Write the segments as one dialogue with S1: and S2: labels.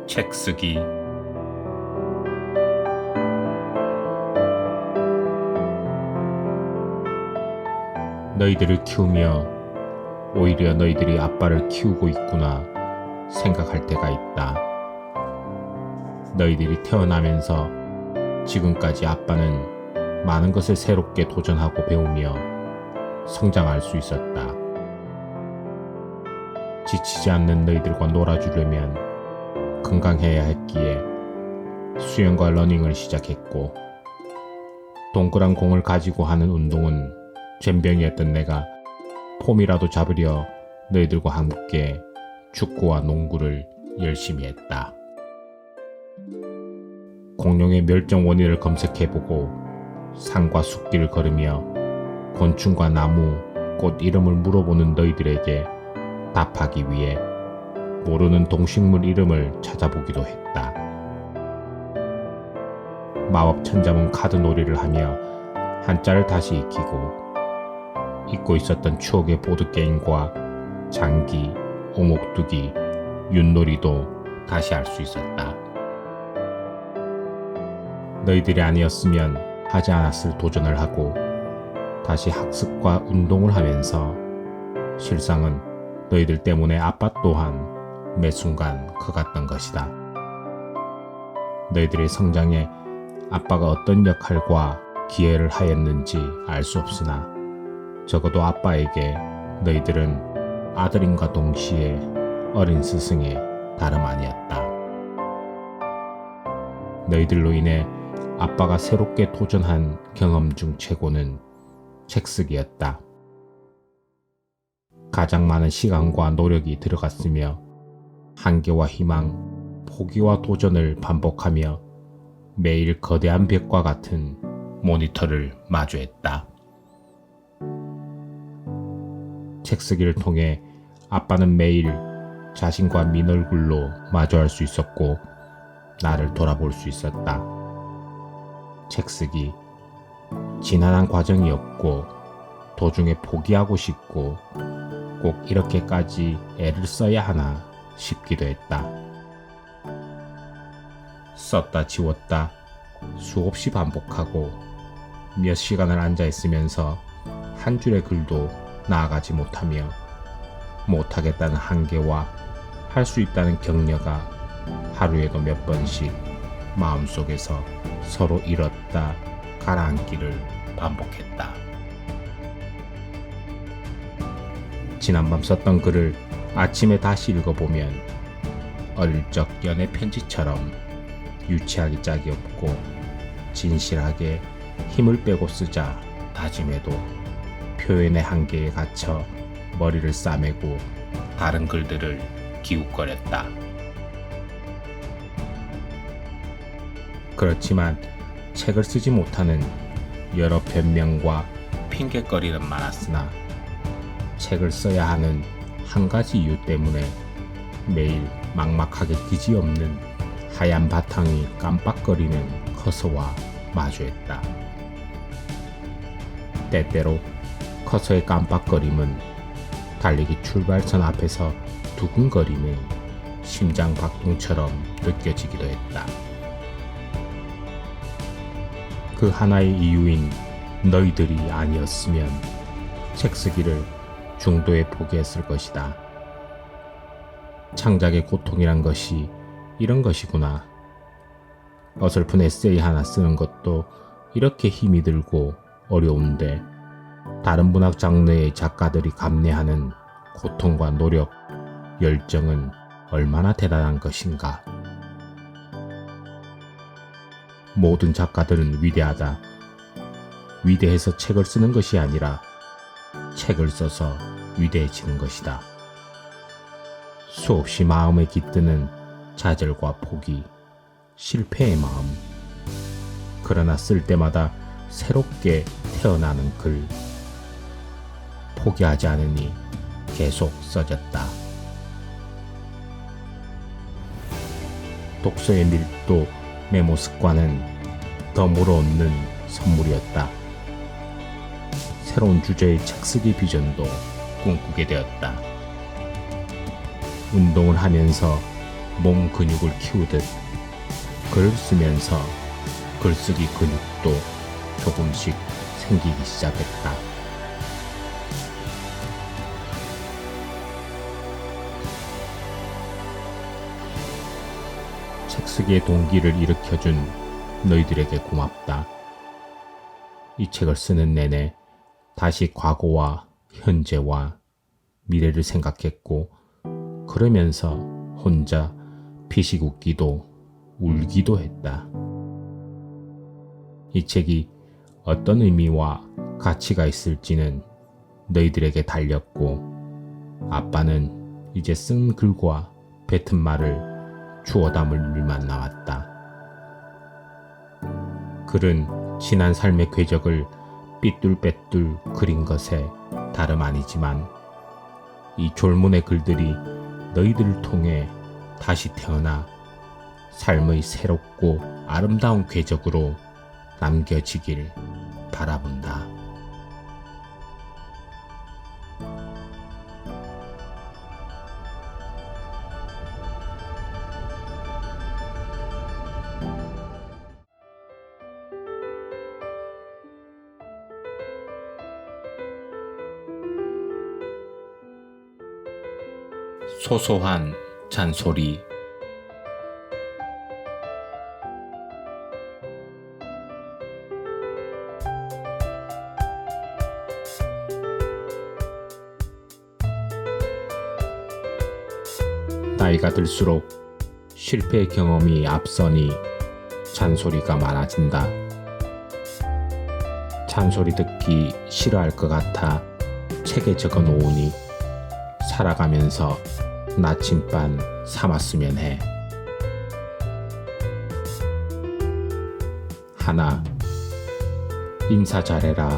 S1: 책 쓰기. 너희들을 키우며 오히려 너희들이 아빠를 키우고 있구나 생각할 때가 있다. 너희들이 태어나면서 지금까지 아빠는 많은 것을 새롭게 도전하고 배우며 성장할 수 있었다. 지치지 않는 너희들과 놀아주려면 건강해야 했기에 수영과 러닝을 시작했고, 동그란 공을 가지고 하는 운동은 젬병이었던 내가 폼이라도 잡으려 너희들과 함께 축구와 농구를 열심히 했다. 공룡의 멸종 원인을 검색해보고 산과 숲길을 걸으며 곤충과 나무, 꽃 이름을 물어보는 너희들에게 답하기 위해 모르는 동식물 이름을 찾아보기도 했다. 마법 천자문 카드 놀이를 하며 한자를 다시 익히고, 잊고 있었던 추억의 보드게임과 장기, 오목두기, 윷놀이도 다시 할 수 있었다. 너희들이 아니었으면 하지 않았을 도전을 하고 다시 학습과 운동을 하면서 실상은 너희들 때문에 아빠 또한 매 순간 커갔던 것이다. 너희들의 성장에 아빠가 어떤 역할과 기여를 하였는지 알 수 없으나 적어도 아빠에게 너희들은 아들임과 동시에 어린 스승의 다름 아니었다. 너희들로 인해 아빠가 새롭게 도전한 경험 중 최고는 책쓰기였다. 가장 많은 시간과 노력이 들어갔으며 한계와 희망, 포기와 도전을 반복하며 매일 거대한 벽과 같은 모니터를 마주했다. 책쓰기를 통해 아빠는 매일 자신과 민 얼굴로 마주할 수 있었고 나를 돌아볼 수 있었다. 책쓰기, 지난한 과정이었고 도중에 포기하고 싶고 꼭 이렇게까지 애를 써야 하나 싶기도 했다. 썼다 지웠다 수없이 반복하고 몇 시간을 앉아있으면서 한 줄의 글도 나아가지 못하며 못하겠다는 한계와 할 수 있다는 격려가 하루에도 몇 번씩 마음속에서 서로 잃었다 가라앉기를 반복했다. 지난밤 썼던 글을 아침에 다시 읽어보면 어릴 적 연애 편지처럼 유치하기 짝이 없고 진실하게 힘을 빼고 쓰자 다짐해도 표현의 한계에 갇혀 머리를 싸매고 다른 글들을 기웃거렸다. 그렇지만 책을 쓰지 못하는 여러 변명과 핑곗거리는 많았으나 책을 써야 하는 한 가지 이유 때문에 매일 막막하게 그지없는 하얀 바탕이 깜빡거리는 커서와 마주했다. 때때로 커서의 깜빡거림은 달리기 출발선 앞에서 두근거리는 심장 박동처럼 느껴지기도 했다. 그 하나의 이유인 너희들이 아니었으면 책쓰기를 중도에 포기했을 것이다. 창작의 고통이란 것이 이런 것이구나. 어설픈 에세이 하나 쓰는 것도 이렇게 힘이 들고 어려운데 다른 문학 장르의 작가들이 감내하는 고통과 노력, 열정은 얼마나 대단한 것인가. 모든 작가들은 위대하다. 위대해서 책을 쓰는 것이 아니라 책을 써서 위대해지는 것이다. 수없이 마음에 깃드는 좌절과 포기, 실패의 마음. 그러나 쓸 때마다 새롭게 태어나는 글. 포기하지 않으니 계속 써졌다. 독서의 밀도, 메모 습관은 덤으로 얻는 선물이었다. 새로운 주제의 책쓰기 비전도 꿈꾸게 되었다. 운동을 하면서 몸 근육을 키우듯 글을 쓰면서 글쓰기 근육도 조금씩 생기기 시작했다. 책쓰기의 동기를 일으켜준 너희들에게 고맙다. 이 책을 쓰는 내내 다시 과거와 현재와 미래를 생각했고, 그러면서 혼자 피식 웃기도 울기도 했다. 이 책이 어떤 의미와 가치가 있을지는 너희들에게 달렸고, 아빠는 이제 쓴 글과 뱉은 말을 주워 담을 일만 남았다. 글은 지난 삶의 궤적을 삐뚤빼뚤 그린 것에 다름 아니지만, 이 졸문의 글들이 너희들을 통해 다시 태어나 삶의 새롭고 아름다운 궤적으로 남겨지길 바라본다. 소소한 잔소리. 나이가 들수록 실패 경험이 앞서니 잔소리가 많아진다. 잔소리 듣기 싫어할 것 같아 책에 적어 놓으니 살아가면서 나침반 삼았으면 해. 하나, 인사 잘해라.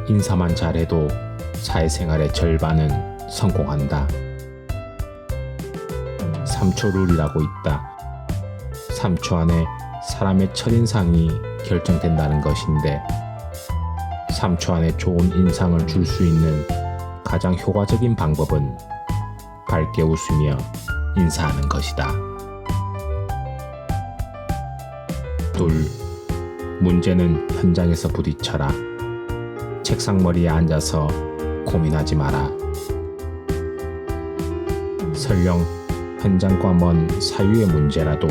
S1: 인사만 잘해도 사회생활의 절반은 성공한다. 3초 룰이라고 있다. 3초 안에 사람의 첫인상이 결정된다는 것인데, 3초 안에 좋은 인상을 줄 수 있는 가장 효과적인 방법은 밝게 웃으며 인사하는 것이다. 둘, 문제는 현장에서 부딪혀라. 책상머리에 앉아서 고민하지 마라. 설령 현장과 먼 사유의 문제라도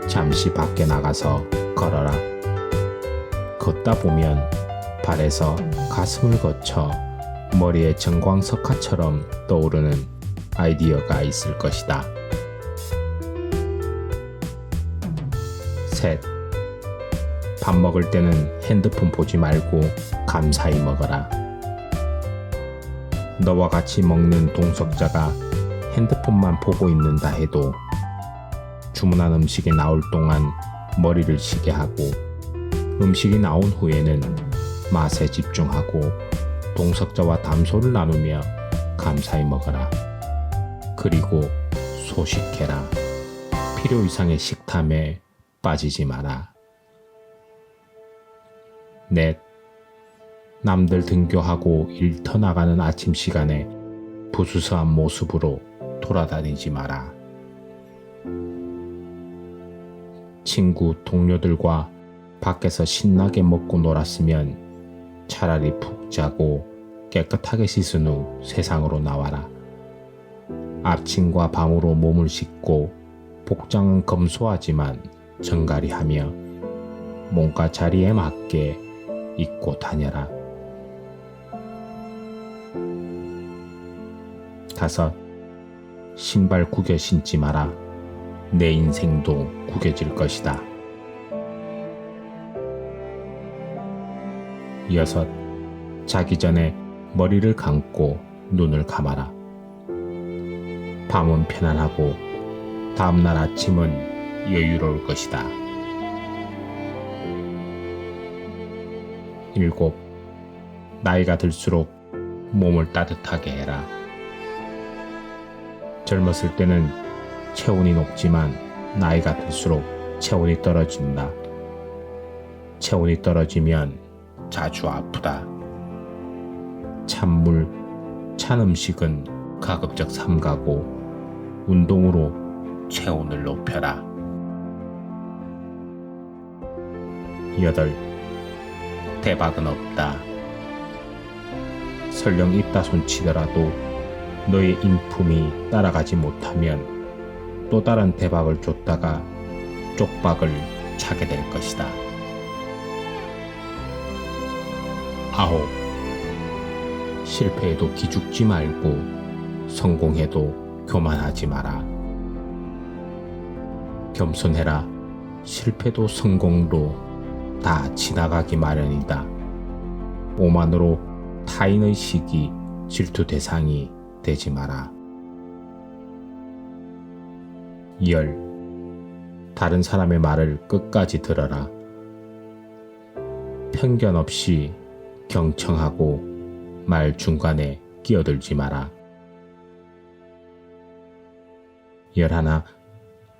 S1: 잠시 밖에 나가서 걸어라. 걷다 보면 발에서 가슴을 거쳐 머리에 정광석화처럼 떠오르는 아이디어가 있을 것이다. 셋, 밥 먹을 때는 핸드폰 보지 말고 감사히 먹어라. 너와 같이 먹는 동석자가 핸드폰만 보고 있는다 해도 주문한 음식이 나올 동안 머리를 쉬게 하고, 음식이 나온 후에는 맛에 집중하고 동석자와 담소를 나누며 감사히 먹어라. 그리고 소식해라. 필요 이상의 식탐에 빠지지 마라. 넷, 남들 등교하고 일터 나가는 아침 시간에 부수수한 모습으로 돌아다니지 마라. 친구, 동료들과 밖에서 신나게 먹고 놀았으면 차라리 푹 자고 깨끗하게 씻은 후 세상으로 나와라. 아침과 밤으로 몸을 씻고 복장은 검소하지만 정갈이하며 몸과 자리에 맞게 입고 다녀라. 5, 신발 구겨 신지 마라. 내 인생도 구겨질 것이다. 6, 자기 전에 머리를 감고 눈을 감아라. 밤은 편안하고 다음날 아침은 여유로울 것이다. 7, 나이가 들수록 몸을 따뜻하게 해라. 젊었을 때는 체온이 높지만 나이가 들수록 체온이 떨어진다. 체온이 떨어지면 자주 아프다. 찬물, 찬 음식은 가급적 삼가고 운동으로 체온을 높여라. 8. 대박은 없다. 설령 있다 손치더라도 너의 인품이 따라가지 못하면 또 다른 대박을 쫓다가 쪽박을 차게 될 것이다. 9. 실패해도 기죽지 말고 성공해도 교만하지 마라. 겸손해라. 실패도 성공도 다 지나가기 마련이다. 오만으로 타인의 시기, 질투 대상이 되지 마라. 10. 다른 사람의 말을 끝까지 들어라. 편견 없이 경청하고 말 중간에 끼어들지 마라. 11.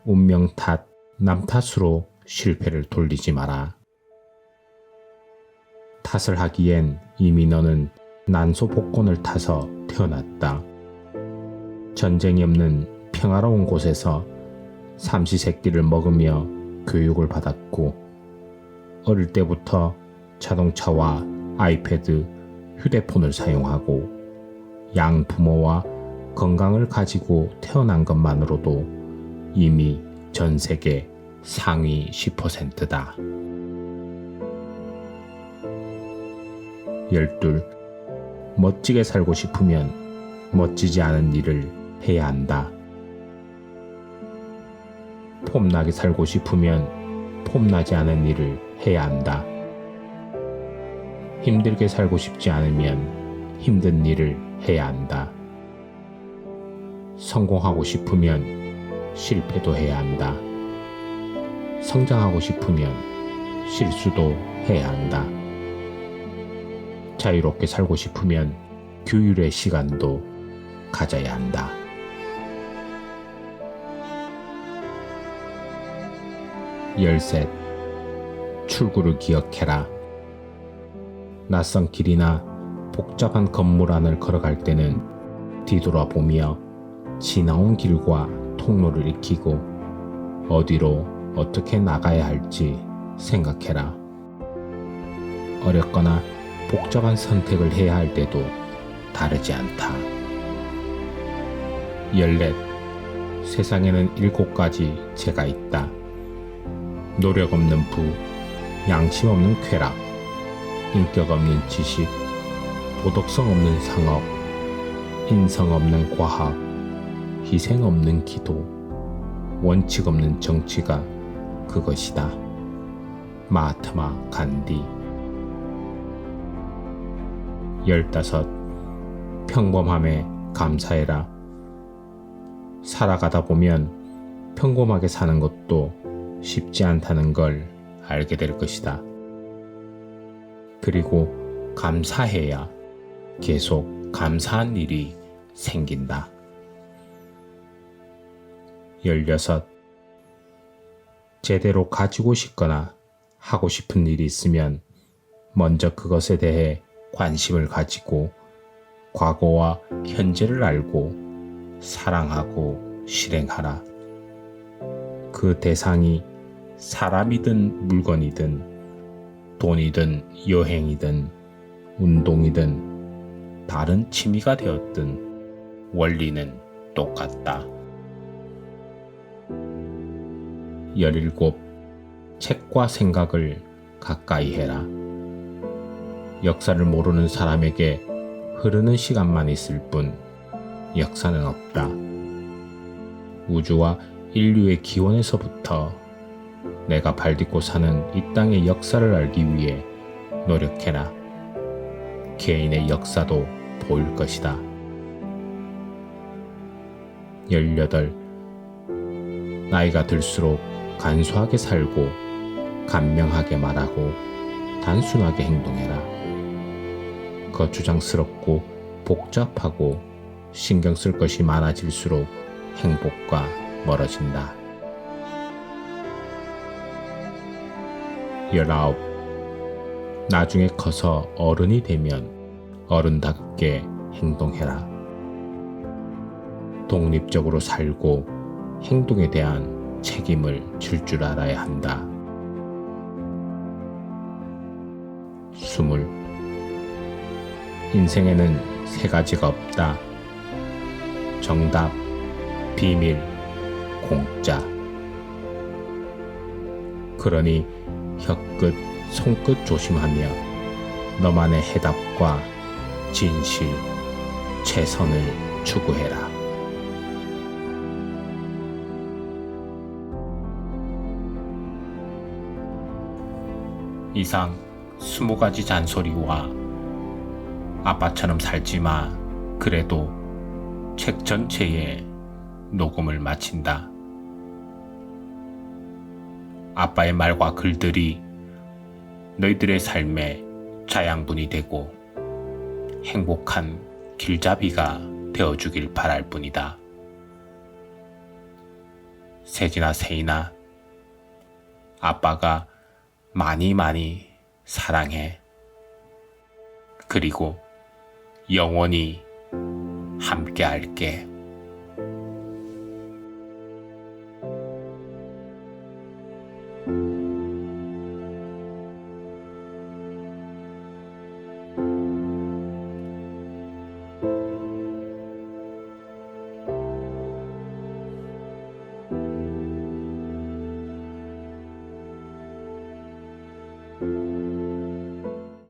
S1: 운명 탓, 남 탓으로 실패를 돌리지 마라. 탓을 하기엔 이미 너는 난소복권을 타서 태어났다. 전쟁이 없는 평화로운 곳에서 삼시세끼를 먹으며 교육을 받았고 어릴 때부터 자동차와 아이패드, 휴대폰을 사용하고 양 부모와 건강을 가지고 태어난 것만으로도 이미 전 세계 상위 10%다. 12. 멋지게 살고 싶으면 멋지지 않은 일을 해야 한다. 폼나게 살고 싶으면 폼나지 않은 일을 해야 한다. 힘들게 살고 싶지 않으면 힘든 일을 해야 한다. 성공하고 싶으면 실패도 해야 한다. 성장하고 싶으면 실수도 해야 한다. 자유롭게 살고 싶으면 규율의 시간도 가져야 한다. 13. 출구를 기억해라. 낯선 길이나 복잡한 건물 안을 걸어갈 때는 뒤돌아보며 지나온 길과 통로를 익히고 어디로 어떻게 나가야 할지 생각해라. 어렵거나 복잡한 선택을 해야 할 때도 다르지 않다. 14. 세상에는 7가지 죄가 있다. 노력 없는 부, 양심 없는 쾌락, 인격 없는 지식, 도덕성 없는 상업, 인성 없는 과학, 희생 없는 기도, 원칙 없는 정치가 그것이다. 마하트마 간디. 15. 평범함에 감사해라. 살아가다 보면 평범하게 사는 것도 쉽지 않다는 걸 알게 될 것이다. 그리고 감사해야 계속 감사한 일이 생긴다. 16. 제대로 가지고 싶거나 하고 싶은 일이 있으면 먼저 그것에 대해 관심을 가지고 과거와 현재를 알고 사랑하고 실행하라. 그 대상이 사람이든 물건이든 돈이든 여행이든 운동이든 다른 취미가 되었든 원리는 똑같다. 17. 책과 생각을 가까이 해라. 역사를 모르는 사람에게 흐르는 시간만 있을 뿐 역사는 없다. 우주와 인류의 기원에서부터 내가 발딛고 사는 이 땅의 역사를 알기 위해 노력해라. 개인의 역사도 보일 것이다. 18. 나이가 들수록 간소하게 살고 간명하게 말하고 단순하게 행동해라. 거추장스럽고 복잡하고 신경 쓸 것이 많아질수록 행복과 멀어진다. 19. 나중에 커서 어른이 되면 어른답게 행동해라. 독립적으로 살고 행동에 대한 책임을 질 줄 알아야 한다. 20. 인생에는 세 가지가 없다. 정답, 비밀, 공짜. 그러니 혀끝, 손끝 조심하며 너만의 해답과 진실, 최선을 추구해라. 이상 20가지 잔소리와 아빠처럼 살지마 그래도 책 전체의 녹음을 마친다. 아빠의 말과 글들이 너희들의 삶의 자양분이 되고 행복한 길잡이가 되어주길 바랄 뿐이다. 세진아, 세인아, 아빠가 많이 사랑해. 그리고 영원히 함께 할게.